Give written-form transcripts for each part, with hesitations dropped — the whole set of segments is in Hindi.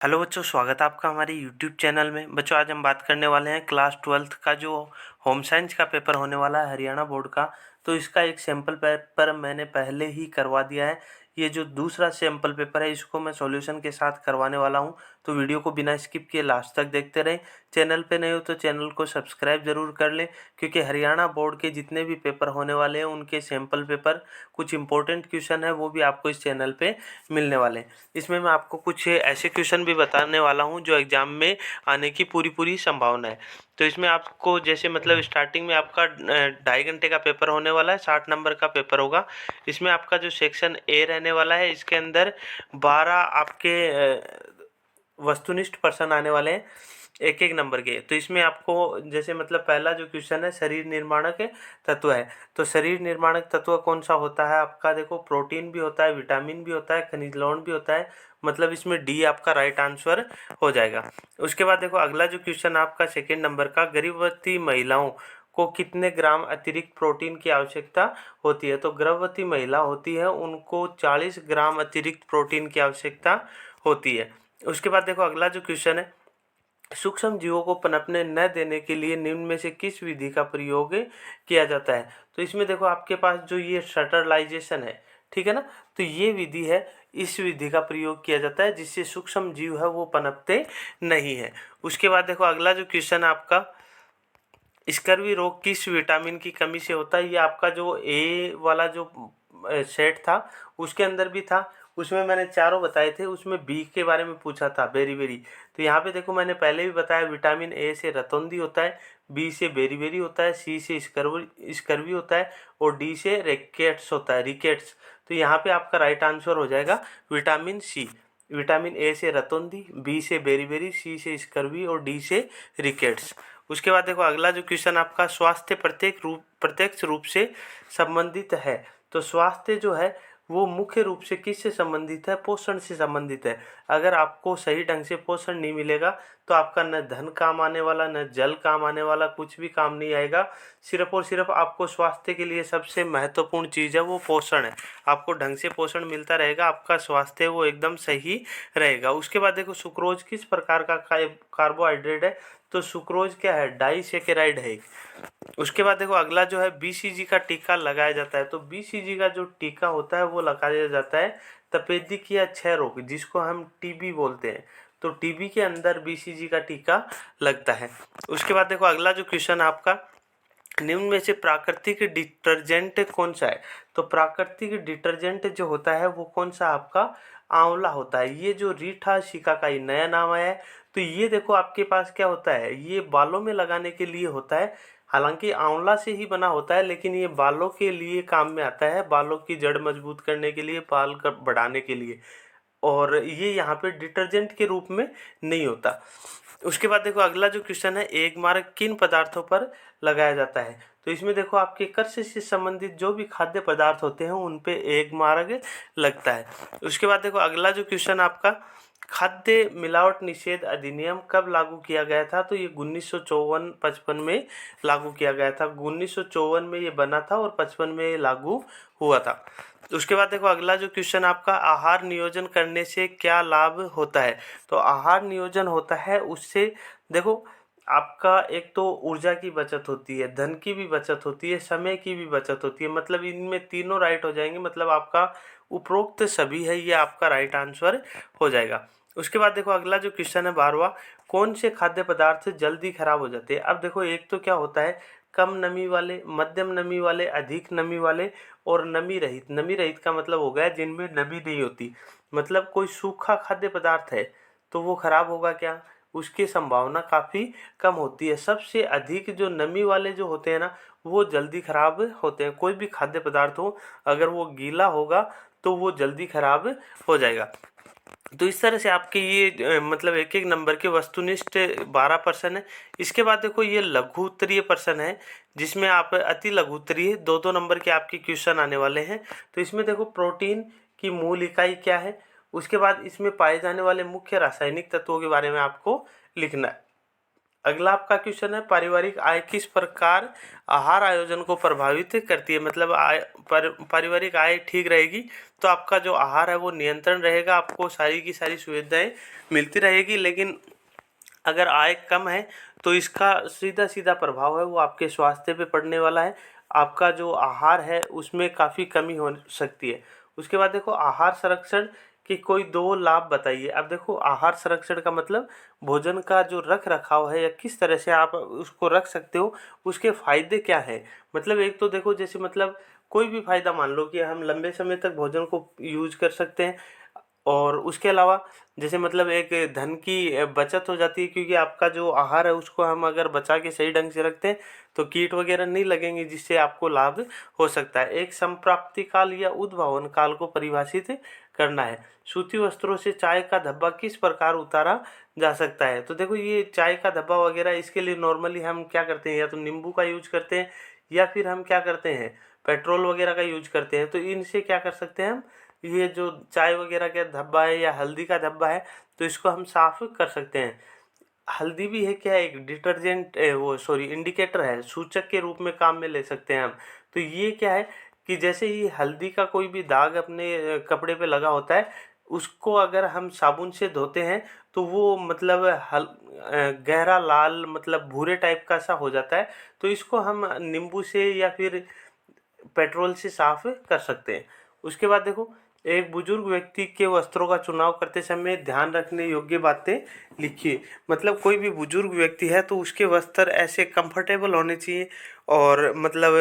हेलो बच्चों, स्वागत है आपका हमारे यूट्यूब चैनल में। बच्चों, आज हम बात करने वाले हैं क्लास 12th का जो होम साइंस का पेपर होने वाला है हरियाणा बोर्ड का। तो इसका एक सैम्पल पेपर मैंने पहले ही करवा दिया है। ये जो दूसरा सैम्पल पेपर है इसको मैं सॉल्यूशन के साथ करवाने वाला हूं। तो वीडियो को बिना स्किप किए लास्ट तक देखते रहें। चैनल पे नए हो तो चैनल को सब्सक्राइब जरूर कर लें, क्योंकि हरियाणा बोर्ड के जितने भी पेपर होने वाले हैं उनके सैम्पल पेपर, कुछ इंपॉर्टेंट क्वेश्चन है वो भी आपको इस चैनल पे मिलने वाले हैं। इसमें मैं आपको कुछ ऐसे क्वेश्चन भी बताने वाला हूं जो एग्जाम में आने की पूरी संभावना है। तो इसमें आपको जैसे मतलब स्टार्टिंग में आपका 2.5 घंटे का पेपर होने वाला है, 60 नंबर का पेपर होगा। इसमें आपका जो सेक्शन ए रहने वाला है इसके अंदर 12 आपके वस्तुनिष्ठ प्रश्न आने वाले हैं, एक एक नंबर के। तो इसमें आपको जैसे मतलब पहला जो क्वेश्चन है, शरीर निर्माणक तत्व है। तो शरीर निर्माणक तत्व कौन सा होता है आपका? देखो, प्रोटीन भी होता है, विटामिन भी होता है, खनिज लवण भी होता है। मतलब इसमें डी आपका राइट आंसर हो जाएगा। उसके बाद देखो अगला जो क्वेश्चन आपका 2 नंबर का, गर्भवती महिलाओं को कितने ग्राम अतिरिक्त प्रोटीन की आवश्यकता होती है? तो गर्भवती महिला होती है उनको 40 ग्राम अतिरिक्त प्रोटीन की आवश्यकता होती है। उसके बाद देखो अगला जो क्वेश्चन है, सूक्ष्म जीवों को पनपने न देने के लिए निम्न में से किस विधि का प्रयोग किया जाता है? तो इसमें देखो आपके पास जो ये शटरलाइजेशन है, ठीक है ना, तो ये विधि है, इस विधि का प्रयोग किया जाता है जिससे सूक्ष्म जीव है वो पनपते नहीं है। उसके बाद देखो अगला जो क्वेश्चन है आपका, स्कर्वी रोग किस विटामिन की कमी से होता है? ये आपका जो ए वाला जो सेट था उसके अंदर भी था, उसमें मैंने चारों बताए थे, उसमें बी के बारे में पूछा था, बेरी। तो यहाँ पे देखो मैंने पहले भी बताया, विटामिन ए से रतौंधी होता है, बी से बेरी होता है, सी से स्कर्वी होता है, और डी से रिकेट्स होता है, रिकेट्स। तो यहाँ पे आपका राइट आंसर हो जाएगा विटामिन सी। विटामिन ए से रतौंधी, बी से बेरी, सी से स्कर्वी और डी से रिकेट्स। उसके बाद देखो अगला जो क्वेश्चन आपका, स्वास्थ्य प्रत्यक्ष रूप से संबंधित है। तो स्वास्थ्य जो है वो मुख्य रूप से किससे संबंधित है? पोषण से संबंधित है। अगर आपको सही ढंग से पोषण नहीं मिलेगा तो आपका न धन काम आने वाला, न जल काम आने वाला, कुछ भी काम नहीं आएगा। सिर्फ और सिर्फ आपको स्वास्थ्य के लिए सबसे महत्वपूर्ण चीज़ है वो पोषण है। आपको ढंग से पोषण मिलता रहेगा, आपका स्वास्थ्य वो एकदम सही रहेगा। उसके बाद देखो सुक्रोज किस प्रकार का कार्बोहाइड्रेट है? तो सुक्रोज क्या है? डाइसेकेराइड है। उसके बाद देखो अगला जो है, बीसीजी का टीका लगाया जाता है। तो बीसीजी का जो टीका होता है वो लगाया जाता है तपेदिक या क्षय रोग, जिसको हम टीबी बोलते हैं। तो टीबी के अंदर बीसीजी का टीका लगता है। उसके बाद देखो अगला जो क्वेश्चन आपका, निम्न में से प्राकृतिक डिटर्जेंट कौन सा है? तो प्राकृतिक डिटर्जेंट जो होता है वो कौन सा आपका? आंवला होता है। ये जो रीठा शिका का ही नया नाम आया है। तो ये देखो आपके पास क्या होता है, ये बालों में लगाने के लिए होता है। हालांकि आंवला से ही बना होता है, लेकिन ये बालों के लिए काम में आता है, बालों की जड़ मजबूत करने के लिए, बाल बढ़ाने के लिए। और ये यहाँ पे डिटर्जेंट के रूप में नहीं होता। उसके बाद देखो अगला जो क्वेश्चन है, एक मार्क किन पदार्थों पर लगाया जाता है? तो इसमें देखो आपके कृषि से संबंधित जो भी खाद्य पदार्थ होते हैं उन पे एक मार्क लगता है। उसके बाद देखो अगला जो क्वेश्चन आपका, खाद्य मिलावट निषेध अधिनियम कब लागू किया गया था? तो ये 1954-55 में लागू किया गया था। 1954 में ये बना था और 55 में ये लागू हुआ था। उसके बाद देखो अगला जो क्वेश्चन आपका, आहार नियोजन करने से क्या लाभ होता है? तो आहार नियोजन होता है उससे, देखो आपका एक तो ऊर्जा की बचत होती है, धन की भी बचत होती है, समय की भी बचत होती है। मतलब इनमें तीनों राइट हो जाएंगे। मतलब आपका उपरोक्त सभी है, ये आपका राइट आंसर हो जाएगा। उसके बाद देखो अगला जो क्वेश्चन है 12वां, कौन से खाद्य पदार्थ जल्दी खराब हो जाते हैं? अब देखो एक तो क्या होता है, कम नमी वाले, मध्यम नमी वाले, अधिक नमी वाले और नमी रहित। नमी रहित का मतलब हो गया जिनमें नमी नहीं होती। मतलब कोई सूखा खाद्य पदार्थ है तो वो खराब होगा क्या? उसकी संभावना काफ़ी कम होती है। सबसे अधिक जो नमी वाले जो होते हैं ना, वो जल्दी खराब होते हैं। कोई भी खाद्य पदार्थ हो, अगर वो गीला होगा तो वो जल्दी खराब हो जाएगा। तो इस तरह से आपके ये मतलब एक एक नंबर के वस्तुनिष्ठ 12 प्रश्न है। इसके बाद देखो ये लघु उत्तरीय प्रश्न है, जिसमें आप अति लघु उत्तरीय 2-2 नंबर के आपके क्वेश्चन आने वाले हैं। तो इसमें देखो प्रोटीन की मूल इकाई क्या है, उसके बाद इसमें पाए जाने वाले मुख्य रासायनिक तत्वों के बारे में आपको लिखना है। अगला आपका क्वेश्चन है, पारिवारिक आय किस प्रकार आहार आयोजन को प्रभावित करती है। मतलब पारिवारिक आय ठीक रहेगी तो आपका जो आहार है वो नियंत्रण रहेगा, आपको सारी की सारी सुविधाएं मिलती रहेगी। लेकिन अगर आय कम है तो इसका सीधा सीधा प्रभाव है वो आपके स्वास्थ्य पे पड़ने वाला है। आपका जो आहार है उसमें काफ़ी कमी हो सकती है। उसके बाद देखो, आहार संरक्षण के कोई दो लाभ बताइए। अब देखो, आहार संरक्षण का मतलब भोजन का जो रख रखाव है या किस तरह से आप उसको रख सकते हो, उसके फायदे क्या है। मतलब एक तो देखो, जैसे मतलब कोई भी फायदा मान लो कि हम लंबे समय तक भोजन को यूज कर सकते हैं। और उसके अलावा जैसे मतलब एक धन की बचत हो जाती है, क्योंकि आपका जो आहार है उसको हम अगर बचा के सही ढंग से रखते हैं तो कीट वगैरह नहीं लगेंगे, जिससे आपको लाभ हो सकता है। एक संप्राप्ति काल या उद्भवन काल को परिभाषित करना है। सूती वस्त्रों से चाय का धब्बा किस प्रकार उतारा जा सकता है। तो देखो, ये चाय का धब्बा वगैरह इसके लिए नॉर्मली हम क्या करते हैं, या तो नींबू का यूज करते हैं या फिर हम क्या करते हैं, पेट्रोल वगैरह का यूज करते हैं। तो इनसे क्या कर सकते हैं हम, ये जो चाय वगैरह का धब्बा है या हल्दी का धब्बा है तो इसको हम साफ कर सकते हैं। हल्दी भी है क्या, एक डिटर्जेंट, वो सॉरी इंडिकेटर है, सूचक के रूप में काम में ले सकते हैं हम। तो ये क्या है कि जैसे ही हल्दी का कोई भी दाग अपने कपड़े पे लगा होता है, उसको अगर हम साबुन से धोते हैं तो वो मतलब गहरा लाल मतलब भूरे टाइप का सा हो जाता है। तो इसको हम नींबू से या फिर पेट्रोल से साफ कर सकते हैं। उसके बाद देखो, एक बुजुर्ग व्यक्ति के वस्त्रों का चुनाव करते समय ध्यान रखने योग्य बातें लिखिए। मतलब कोई भी बुजुर्ग व्यक्ति है तो उसके वस्त्र ऐसे कंफर्टेबल होने चाहिए, और मतलब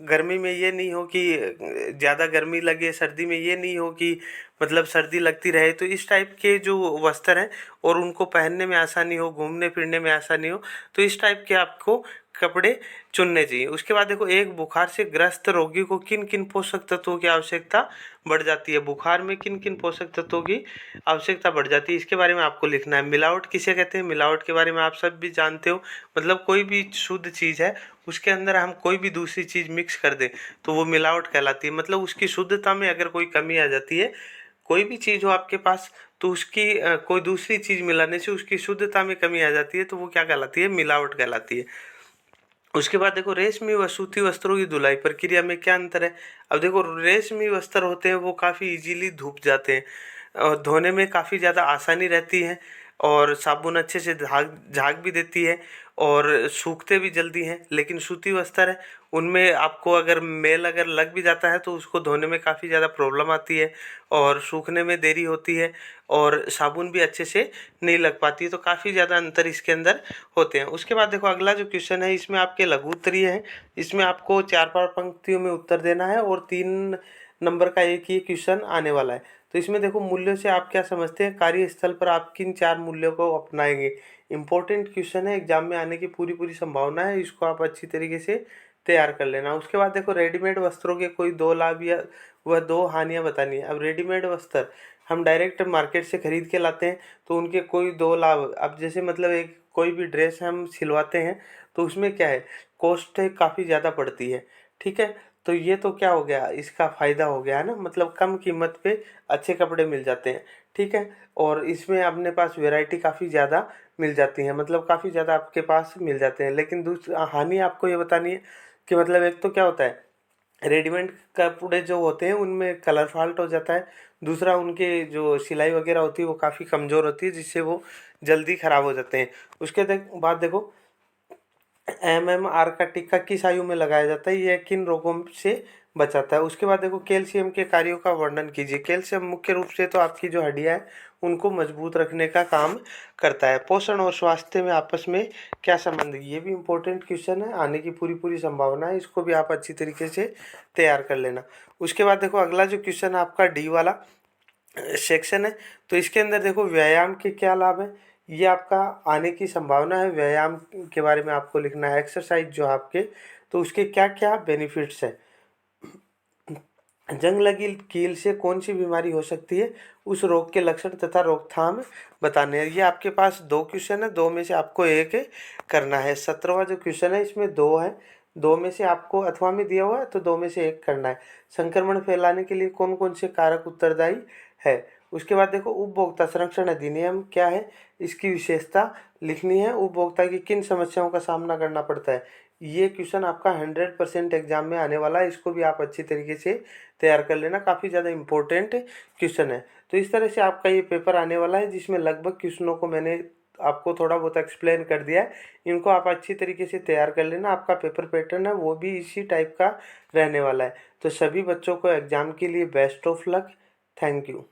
गर्मी में ये नहीं हो कि ज़्यादा गर्मी लगे, सर्दी में ये नहीं हो कि मतलब सर्दी लगती रहे। तो इस टाइप के जो वस्त्र हैं और उनको पहनने में आसानी हो, घूमने फिरने में आसानी हो, तो इस टाइप के आपको कपड़े चुनने चाहिए। उसके बाद देखो, एक बुखार से ग्रस्त रोगी को किन किन पोषक तत्वों की आवश्यकता बढ़ जाती है। बुखार में किन किन पोषक तत्वों की आवश्यकता बढ़ जाती है, इसके बारे में आपको लिखना है। मिलावट किसे कहते हैं, मिलावट के बारे में आप सब भी जानते हो। मतलब कोई भी शुद्ध चीज़ है उसके अंदर हम कोई भी दूसरी चीज़ मिक्स कर दें तो वो मिलावट कहलाती है। मतलब उसकी शुद्धता में अगर कोई कमी आ जाती है, कोई भी चीज़ हो आपके पास तो उसकी कोई दूसरी चीज़ मिलाने से उसकी शुद्धता में कमी आ जाती है, तो वो क्या कहलाती है, मिलावट कहलाती है। उसके बाद देखो, रेशमी व सूती वस्त्रों की धुलाई प्रक्रिया में क्या अंतर है। अब देखो, रेशमी वस्त्र होते हैं वो काफ़ी इजीली धुप जाते हैं और धोने में काफ़ी ज़्यादा आसानी रहती है, और साबुन अच्छे से झाग झाग भी देती है और सूखते भी जल्दी हैं। लेकिन सूती वस्त्र है उनमें आपको अगर मेल अगर लग भी जाता है तो उसको धोने में काफ़ी ज़्यादा प्रॉब्लम आती है और सूखने में देरी होती है, और साबुन भी अच्छे से नहीं लग पाती है। तो काफ़ी ज़्यादा अंतर इसके अंदर होते हैं। उसके बाद देखो, अगला जो क्वेश्चन है इसमें आपके लघु उत्तरीय है। इसमें आपको 4-5 पंक्तियों में उत्तर देना है और 3 नंबर का एक ही क्वेश्चन आने वाला है। तो इसमें देखो, मूल्यों से आप क्या समझते हैं, कार्यस्थल पर आप किन 4 मूल्यों को अपनाएंगे। इंपॉर्टेंट क्वेश्चन है, एग्जाम में आने की पूरी पूरी संभावना है, इसको आप अच्छी तरीके से तैयार कर लेना। उसके बाद देखो, रेडीमेड वस्त्रों के कोई 2 लाभ या वह 2 हानियां बतानी है। अब रेडीमेड वस्त्र हम डायरेक्ट मार्केट से खरीद के लाते हैं तो उनके कोई 2 लाभ, अब जैसे मतलब एक कोई भी ड्रेस हम सिलवाते हैं तो उसमें क्या है, कॉस्ट काफ़ी ज़्यादा पड़ती है। ठीक है, तो ये तो क्या हो गया, इसका फ़ायदा हो गया है ना, मतलब कम कीमत पे अच्छे कपड़े मिल जाते हैं। ठीक है, और इसमें अपने पास वैरायटी काफ़ी ज़्यादा मिल जाती है, मतलब काफ़ी ज़्यादा आपके पास मिल जाते हैं। लेकिन दूसरा हानि आपको ये बतानी है कि मतलब एक तो क्या होता है, रेडीमेड कपड़े जो होते हैं उनमें कलर फाल्ट हो जाता है। दूसरा, उनके जो सिलाई वगैरह होती है वो काफ़ी कमज़ोर होती है, जिससे वो जल्दी ख़राब हो जाते हैं। उसके बाद देखो, MMR का टीका किस आयु में लगाया जाता है, यह किन रोगों से बचाता है। उसके बाद देखो, कैल्शियम के कार्यों का वर्णन कीजिए। कैल्शियम मुख्य रूप से तो आपकी जो हड्डियाँ है उनको मजबूत रखने का काम करता है। पोषण और स्वास्थ्य में आपस में क्या संबंध है, ये भी इम्पोर्टेंट क्वेश्चन है, आने की पूरी पूरी संभावना है, इसको भी आप अच्छी तरीके से तैयार कर लेना। उसके बाद देखो, अगला जो क्वेश्चन है आपका डी वाला सेक्शन है, तो इसके अंदर देखो, व्यायाम के क्या लाभ है, ये आपका आने की संभावना है। व्यायाम के बारे में आपको लिखना है, एक्सरसाइज जो आपके, तो उसके क्या क्या बेनिफिट्स है। जंग लगी कील से कौन सी बीमारी हो सकती है, उस रोग के लक्षण तथा रोकथाम बताने हैं। ये आपके पास 2 क्वेश्चन है, 2 में से आपको एक करना है। 17वां जो क्वेश्चन है इसमें 2 है, 2 में से आपको अथवा में दिया हुआ है तो 2 में से एक करना है। संक्रमण फैलाने के लिए कौन कौन से कारक उत्तरदायी है। उसके बाद देखो उपभोक्ता संरक्षण अधिनियम क्या है, इसकी विशेषता लिखनी है, उपभोक्ता की किन समस्याओं का सामना करना पड़ता है। ये क्वेश्चन आपका 100% एग्जाम में आने वाला है, इसको भी आप अच्छी तरीके से तैयार कर लेना, काफ़ी ज़्यादा इंपॉर्टेंट क्वेश्चन है। तो इस तरह से आपका ये पेपर आने वाला है, जिसमें लगभग क्वेश्चनों को मैंने आपको थोड़ा बहुत एक्सप्लेन कर दिया है। इनको आप अच्छी तरीके से तैयार कर लेना, आपका पेपर पैटर्न है वो भी इसी टाइप का रहने वाला है। तो सभी बच्चों को एग्ज़ाम के लिए best of luck. Thank you.